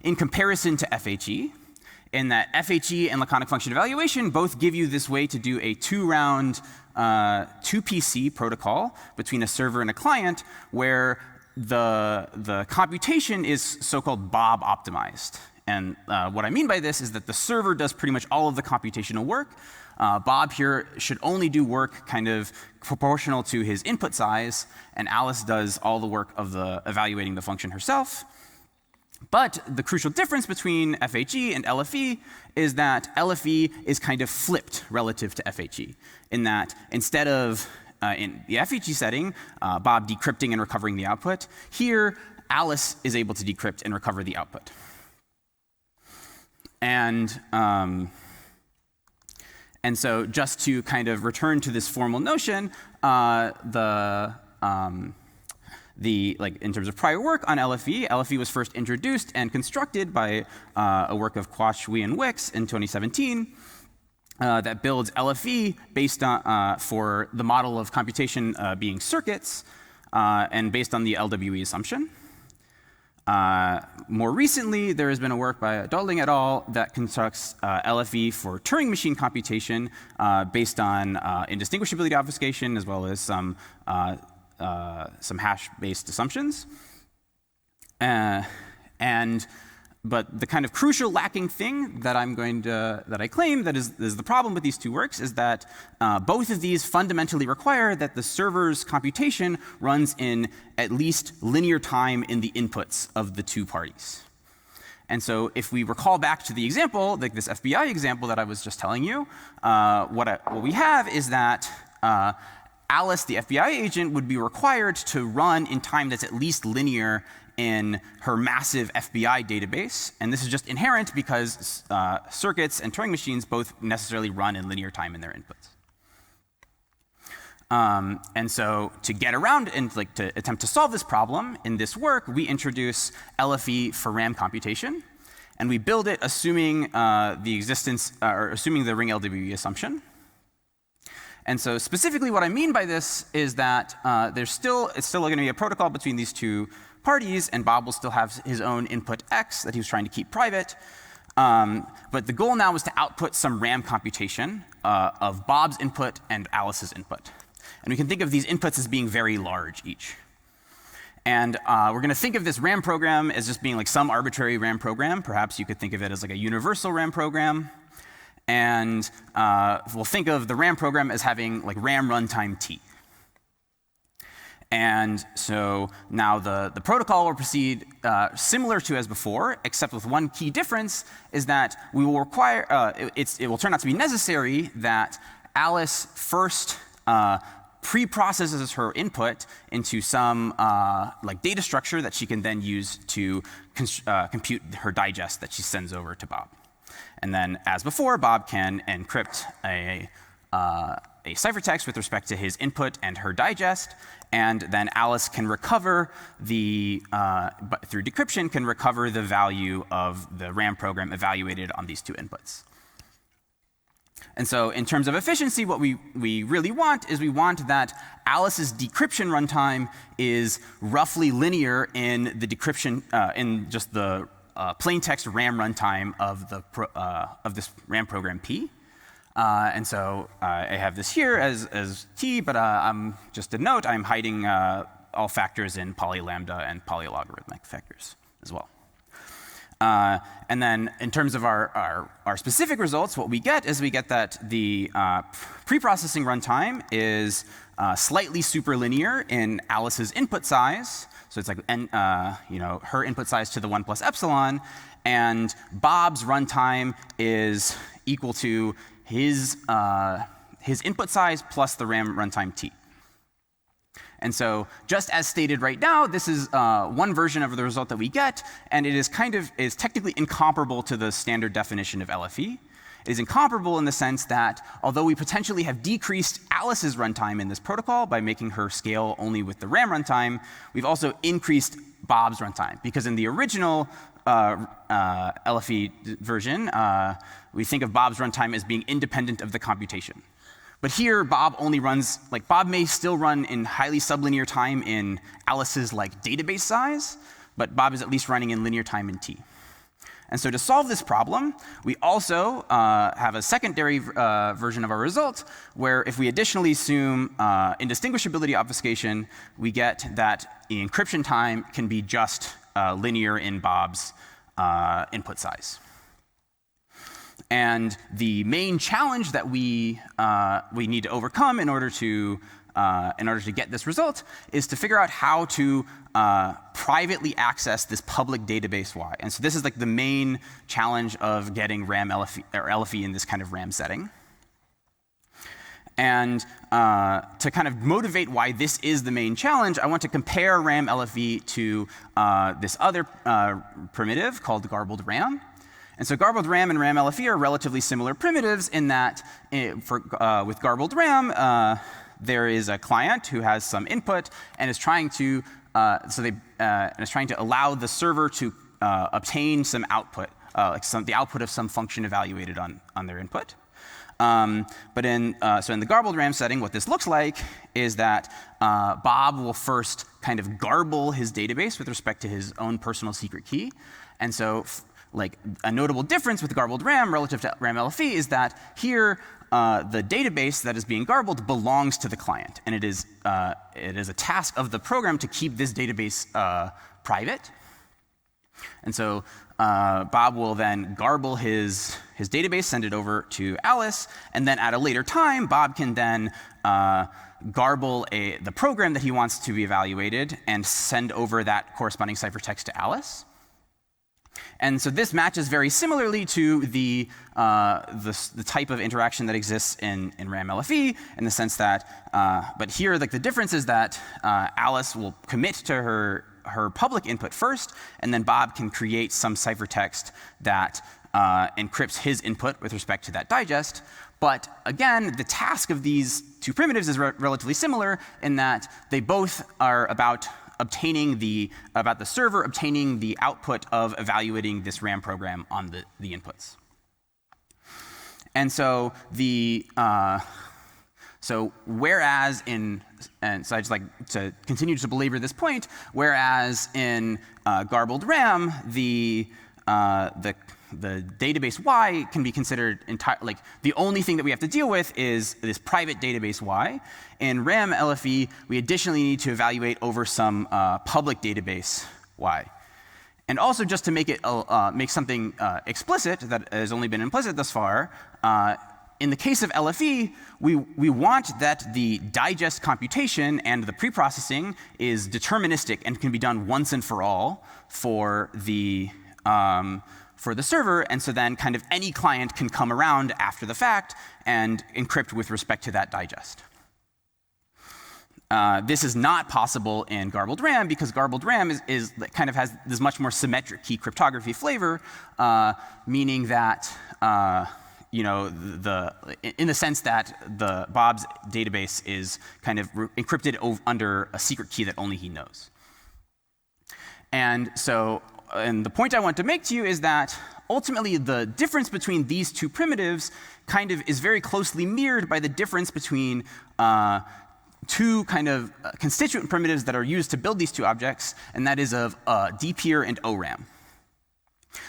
in comparison to FHE, in that FHE and laconic function evaluation both give you this way to do a two-round 2PC protocol between a server and a client, where the computation is so-called Bob optimized. And what I mean by this is that the server does pretty much all of the computational work. Bob here should only do work kind of proportional to his input size, and Alice does all the work of evaluating the function herself. But the crucial difference between FHE and LFE is that LFE is kind of flipped relative to FHE, in that instead of, in the FHE setting, Bob decrypting and recovering the output, here Alice is able to decrypt and recover the output. And so just to kind of return to this formal notion, in terms of prior work on LFE, LFE was first introduced and constructed by a work of Quach, Wee, and Wicks in 2017 that builds LFE based on, for the model of computation being circuits and based on the LWE assumption. More recently, there has been a work by Döttling et al. That constructs LFE for Turing machine computation based on indistinguishability obfuscation, as well as some hash-based assumptions. But the kind of crucial lacking thing that I claim that is the problem with these two works is that both of these fundamentally require that the server's computation runs in at least linear time in the inputs of the two parties. And so if we recall back to the example, like this FBI example that I was just telling you, what we have is that Alice, the FBI agent, would be required to run in time that's at least linear in her massive FBI database. And this is just inherent because circuits and Turing machines both necessarily run in linear time in their inputs. And so to get around and to attempt to solve this problem, in this work, we introduce LFE for RAM computation. And we build it assuming the existence, or assuming the ring LWE assumption. And so specifically what I mean by this is that it's still going to be a protocol between these two parties, and Bob will still have his own input X that he was trying to keep private. But the goal now is to output some RAM computation of Bob's input and Alice's input. And we can think of these inputs as being very large each. And we're going to think of this RAM program as just being like some arbitrary RAM program. Perhaps you could think of it as like a universal RAM program. And we'll think of the RAM program as having like RAM runtime T. And so now the protocol will proceed similar to as before, except with one key difference is that we will require, it will turn out to be necessary that Alice first pre-processes her input into some like data structure that she can then use to compute her digest that she sends over to Bob. And then, as before, Bob can encrypt a ciphertext with respect to his input and her digest, and then Alice can recover through decryption, can recover the value of the RAM program evaluated on these two inputs. And so in terms of efficiency, what we really want is we want that Alice's decryption runtime is roughly linear in the decryption, in just the plain text RAM runtime of this RAM program P. And so I have this here as t, but just a note, I'm hiding all factors in polylambda and polylogarithmic factors as well. And then in terms of our specific results, what we get is we get that the preprocessing runtime is slightly superlinear in Alice's input size. So it's like her input size to the 1 plus epsilon, and Bob's runtime is equal to his input size plus the RAM runtime t. And so just as stated right now, this is one version of the result that we get, and it is technically incomparable to the standard definition of LFE. It is incomparable in the sense that although we potentially have decreased Alice's runtime in this protocol by making her scale only with the RAM runtime, we've also increased Bob's runtime, because in the original LFE version, we think of Bob's runtime as being independent of the computation. But here, Bob only runs, Bob may still run in highly sublinear time in Alice's database size, but Bob is at least running in linear time in T. And so to solve this problem, we also have a secondary version of our result, where if we additionally assume indistinguishability obfuscation, we get that the encryption time can be just linear in Bob's input size. And the main challenge that we need to overcome in order to get this result is to figure out how to privately access this public database Y. And so this is the main challenge of getting RAM LFE, or LFE in this kind of RAM setting. And to kind of motivate why this is the main challenge, I want to compare RAM LFE to this other primitive called garbled RAM. And so garbled RAM and RAM LFE are relatively similar primitives in that with garbled RAM, there is a client who has some input and is trying to allow the server to obtain some output, the output of some function evaluated on their input. But in the garbled RAM setting, what this looks like is that Bob will first kind of garble his database with respect to his own personal secret key. And so a notable difference with garbled RAM relative to RAM LFE is that here the database that is being garbled belongs to the client, and it is a task of the program to keep this database private. And so Bob will then garble his database, send it over to Alice, and then at a later time, Bob can then garble the program that he wants to be evaluated and send over that corresponding ciphertext to Alice. And so this matches very similarly to the type of interaction that exists in RAM LFE, in the sense that, but here the difference is that Alice will commit to her public input first, and then Bob can create some ciphertext that encrypts his input with respect to that digest. But again, the task of these two primitives is relatively similar in that they both are about the server obtaining the output of evaluating this RAM program on the inputs. And so whereas and so I just like to continue to belabor this point, whereas in garbled RAM, the database Y can be considered the only thing that we have to deal with is this private database Y. In RAM LFE, we additionally need to evaluate over some public database Y. And also, just to make something explicit that has only been implicit thus far, in the case of LFE, we want that the digest computation and the preprocessing is deterministic and can be done once and for all for the server, and so then kind of any client can come around after the fact and encrypt with respect to that digest. This is not possible in garbled RAM because garbled RAM is kind of has this much more symmetric key cryptography flavor, meaning that in the sense that the Bob's database is kind of encrypted under a secret key that only he knows. And so, and the point I want to make to you is that ultimately the difference between these two primitives kind of is very closely mirrored by the difference between two kind of constituent primitives that are used to build these two objects, and that is of DPIR and ORAM.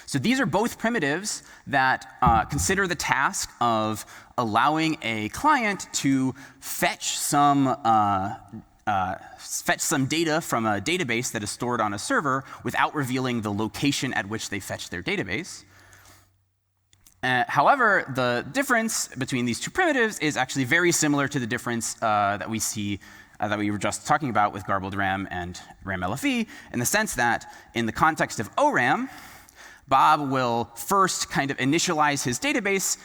So these are both primitives that consider the task of allowing a client to fetch some data from a database that is stored on a server without revealing the location at which they fetch their database. However, the difference between these two primitives is actually very similar to the difference that we see that we were just talking about with garbled RAM and RAM LFE, in the sense that in the context of ORAM, Bob will first kind of initialize his database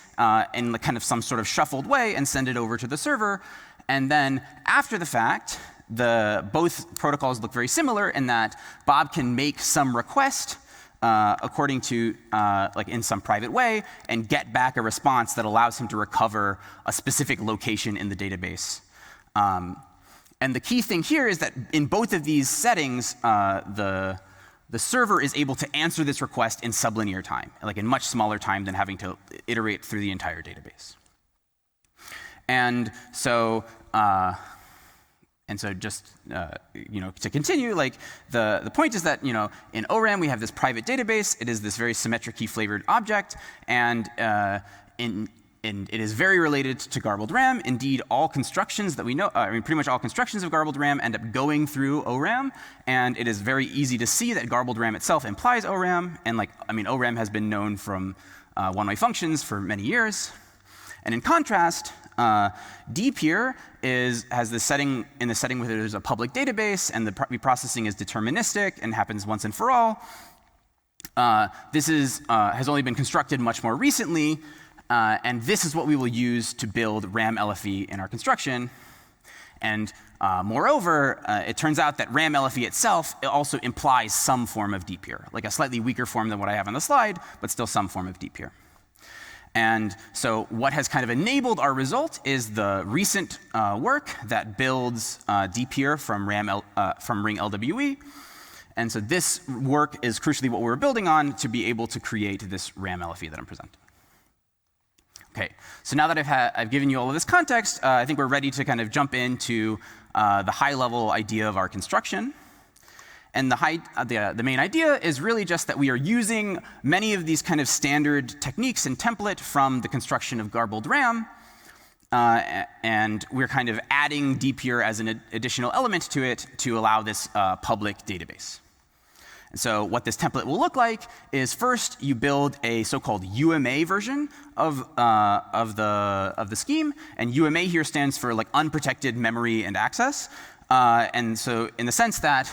in kind of some sort of shuffled way and send it over to the server. And then after the fact, both protocols look very similar in that Bob can make some request according to, like in some private way, and get back a response that allows him to recover a specific location in the database. And the key thing here is that in both of these settings, the server is able to answer this request in sublinear time, like in much smaller time than having to iterate through the entire database. And so just to continue, like the point is that in ORAM we have this private database. It is this very symmetric key flavored object, and it is very related to garbled RAM. Indeed, all constructions that we know, pretty much all constructions of garbled RAM end up going through ORAM, and it is very easy to see that garbled RAM itself implies ORAM, and ORAM has been known from one-way functions for many years. And in contrast, deep here has the setting where there's a public database, and the reprocessing is deterministic and happens once and for all. This has only been constructed much more recently. And this is what we will use to build RAM LFE in our construction. And moreover, it turns out that RAM LFE itself also implies some form of DPIR, like a slightly weaker form than what I have on the slide, but still some form of DPIR. And so what has kind of enabled our result is the recent work that builds DPIR from Ring LWE. And so this work is crucially what we're building on to be able to create this RAM LFE that I'm presenting. Okay, so now that I've given you all of this context, I think we're ready to kind of jump into the high-level idea of our construction. And the main idea is really just that we are using many of these kind of standard techniques and template from the construction of garbled RAM, and we're kind of adding DPIR as an additional element to it to allow this public database. And so what this template will look like is first you build a so-called UMA version of the scheme, and UMA here stands for like unprotected memory and access. And so in the sense that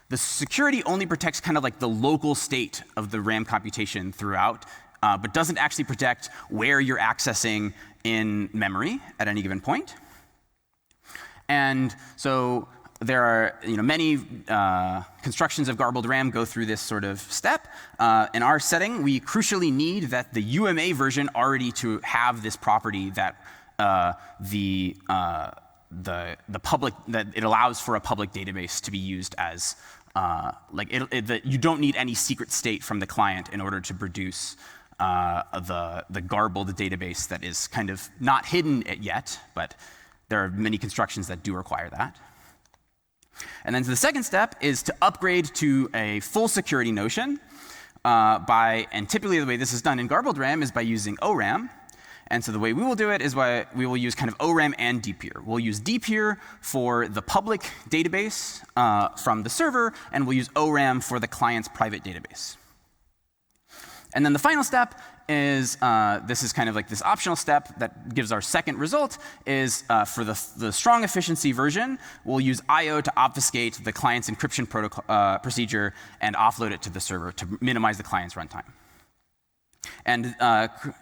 the security only protects kind of like the local state of the RAM computation throughout, but doesn't actually protect where you're accessing in memory at any given point. And so there are many constructions of garbled RAM go through this sort of step. In our setting, we crucially need that the UMA version already to have this property that that it allows for a public database to be used as that you don't need any secret state from the client in order to produce the garbled database that is kind of not hidden yet, but there are many constructions that do require that. And then the second step is to upgrade to a full security notion and typically the way this is done in garbled RAM is by using ORAM. And so the way we will do it is we will use kind of ORAM and DPIR. We'll use DPIR for the public database from the server, and we'll use ORAM for the client's private database. And then the final step is, this is kind of like this optional step that gives our second result, is for the strong efficiency version, we'll use I/O to obfuscate the client's encryption procedure and offload it to the server to minimize the client's runtime. And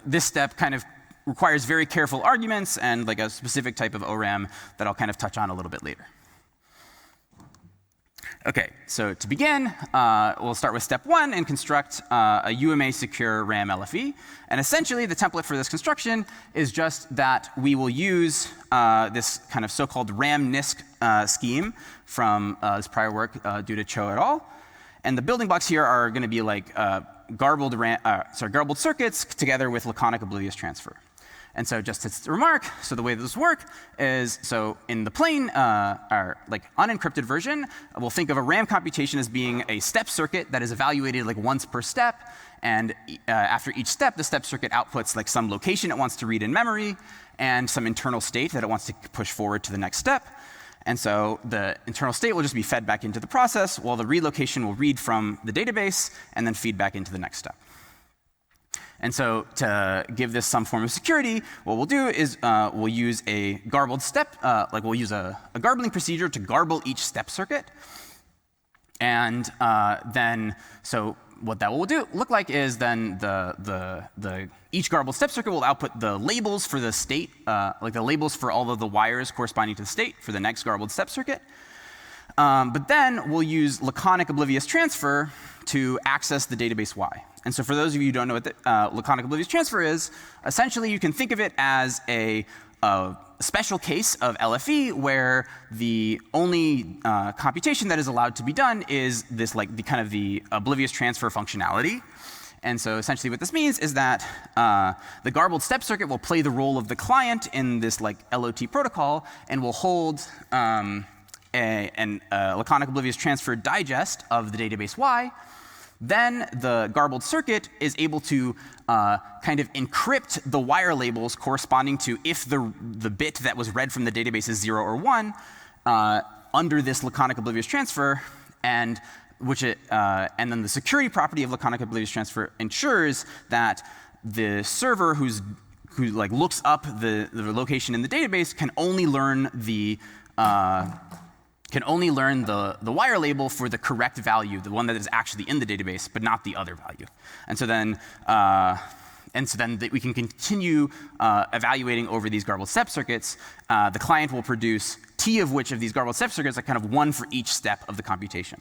this step kind of requires very careful arguments and like a specific type of ORAM that I'll kind of touch on a little bit later. Okay, so to begin, we'll start with step one and construct a UMA secure RAM LFE. And essentially, the template for this construction is just that we will use this kind of so-called RAM NISC scheme from this prior work due to Cho et al. And the building blocks here are going to be like garbled circuits together with laconic oblivious transfer. And so just to remark, so the way this works is, so in the plain, or like unencrypted version, we'll think of a RAM computation as being a step circuit that is evaluated like once per step. And after each step, the step circuit outputs like some location it wants to read in memory and some internal state that it wants to push forward to the next step. And so the internal state will just be fed back into the process, while the read location will read from the database and then feed back into the next step. And so to give this some form of security, what we'll do is we'll use a garbled step, like we'll use a garbling procedure to garble each step circuit. And then, so what that will look like is then each garbled step circuit will output the labels for the state, like the labels for all of the wires corresponding to the state for the next garbled step circuit. But then we'll use laconic oblivious transfer to access the database Y. And so for those of you who don't know what the laconic oblivious transfer is, essentially you can think of it as a special case of LFE where the only computation that is allowed to be done is this like the oblivious transfer functionality. And so essentially what this means is that the garbled step circuit will play the role of the client in this like LOT protocol and will hold a laconic oblivious transfer digest of the database Y. Then the garbled circuit is able to kind of encrypt the wire labels corresponding to if the bit that was read from the database is 0 or 1 under this laconic oblivious transfer, and then the security property of laconic oblivious transfer ensures that the server who like looks up the location in the database can only learn the wire label for the correct value, the one that is actually in the database, but not the other value. And so then, we can continue evaluating over these garbled step circuits. The client will produce T of which of these garbled step circuits are kind of one for each step of the computation.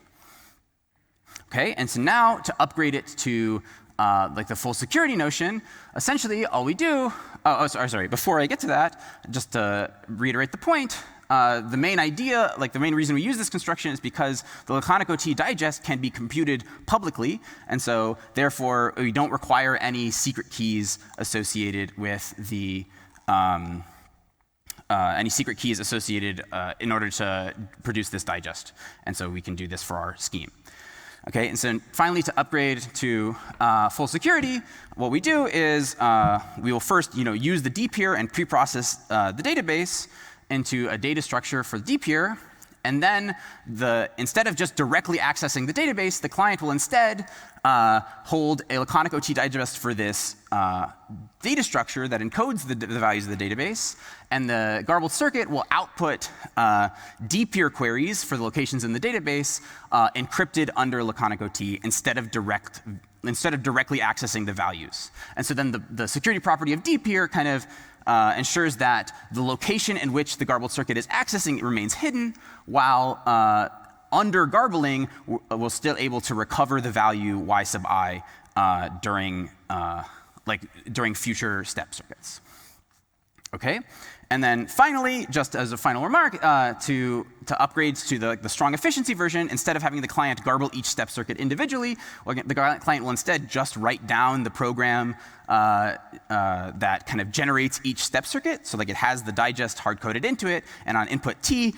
Okay, and so now to upgrade it to like the full security notion, essentially all we do, before I get to that, just to reiterate the point, the main idea, like the main reason we use this construction is because the laconic OT digest can be computed publicly, and so therefore we don't require any secret keys associated with the in order to produce this digest, and so we can do this for our scheme. Okay, and so finally, to upgrade to full security, what we do is we will first, use the dpeer and preprocess the database into a data structure for the dpeer, and then instead of just directly accessing the database, the client will instead hold a laconic OT digest for this data structure that encodes the values of the database, and the garbled circuit will output dpeer queries for the locations in the database encrypted under laconic OT instead of directly accessing the values. And so then the security property of dpeer kind of ensures that the location in which the garbled circuit is accessing remains hidden, while under garbling, we're still able to recover the value y sub I during future step circuits. Okay, and then finally, just as a final remark, to upgrades to the strong efficiency version, instead of having the client garble each step circuit individually, the client will instead just write down the program that kind of generates each step circuit. So like it has the digest hard-coded into it, and on input T,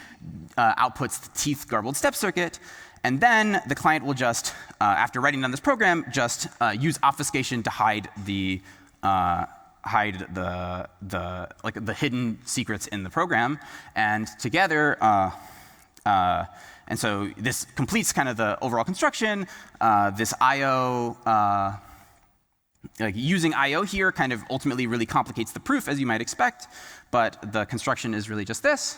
outputs the Tth garbled step circuit. And then the client will just, after writing down this program, just use obfuscation to hide the hidden secrets in the program. And together, and so this completes kind of the overall construction. This I/O, like using I/O here kind of ultimately really complicates the proof, as you might expect, but the construction is really just this.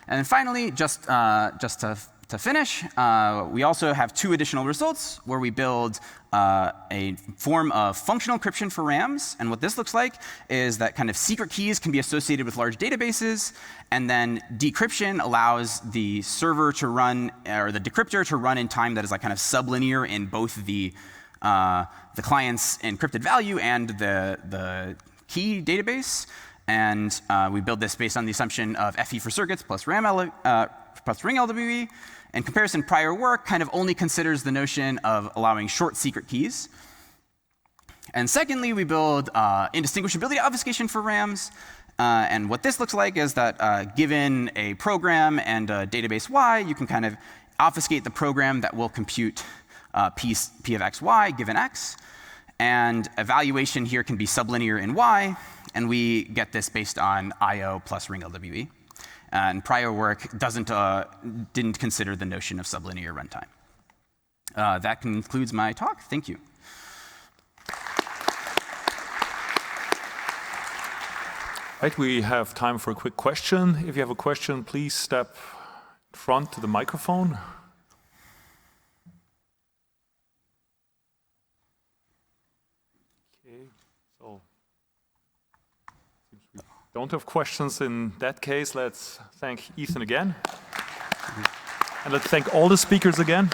And then finally, just to finish, we also have two additional results where we build a form of functional encryption for RAMs. And what this looks like is that kind of secret keys can be associated with large databases, and then decryption allows the server to run, or the decryptor to run in time that is like kind of sublinear in both the client's encrypted value and the key database. And we build this based on the assumption of FE for circuits plus ring LWE. In comparison, prior work kind of only considers the notion of allowing short secret keys. And secondly, we build indistinguishability obfuscation for RAMs. And what this looks like is that given a program and a database Y, you can kind of obfuscate the program that will compute P of xy given x. And evaluation here can be sublinear in Y. And we get this based on IO plus ring LWE. And prior work didn't consider the notion of sublinear runtime. That concludes my talk. Thank you. Right, we have time for a quick question. If you have a question, please step in front to the microphone. Okay, so since we don't have questions in that case, let's thank Ethan again. And let's thank all the speakers again.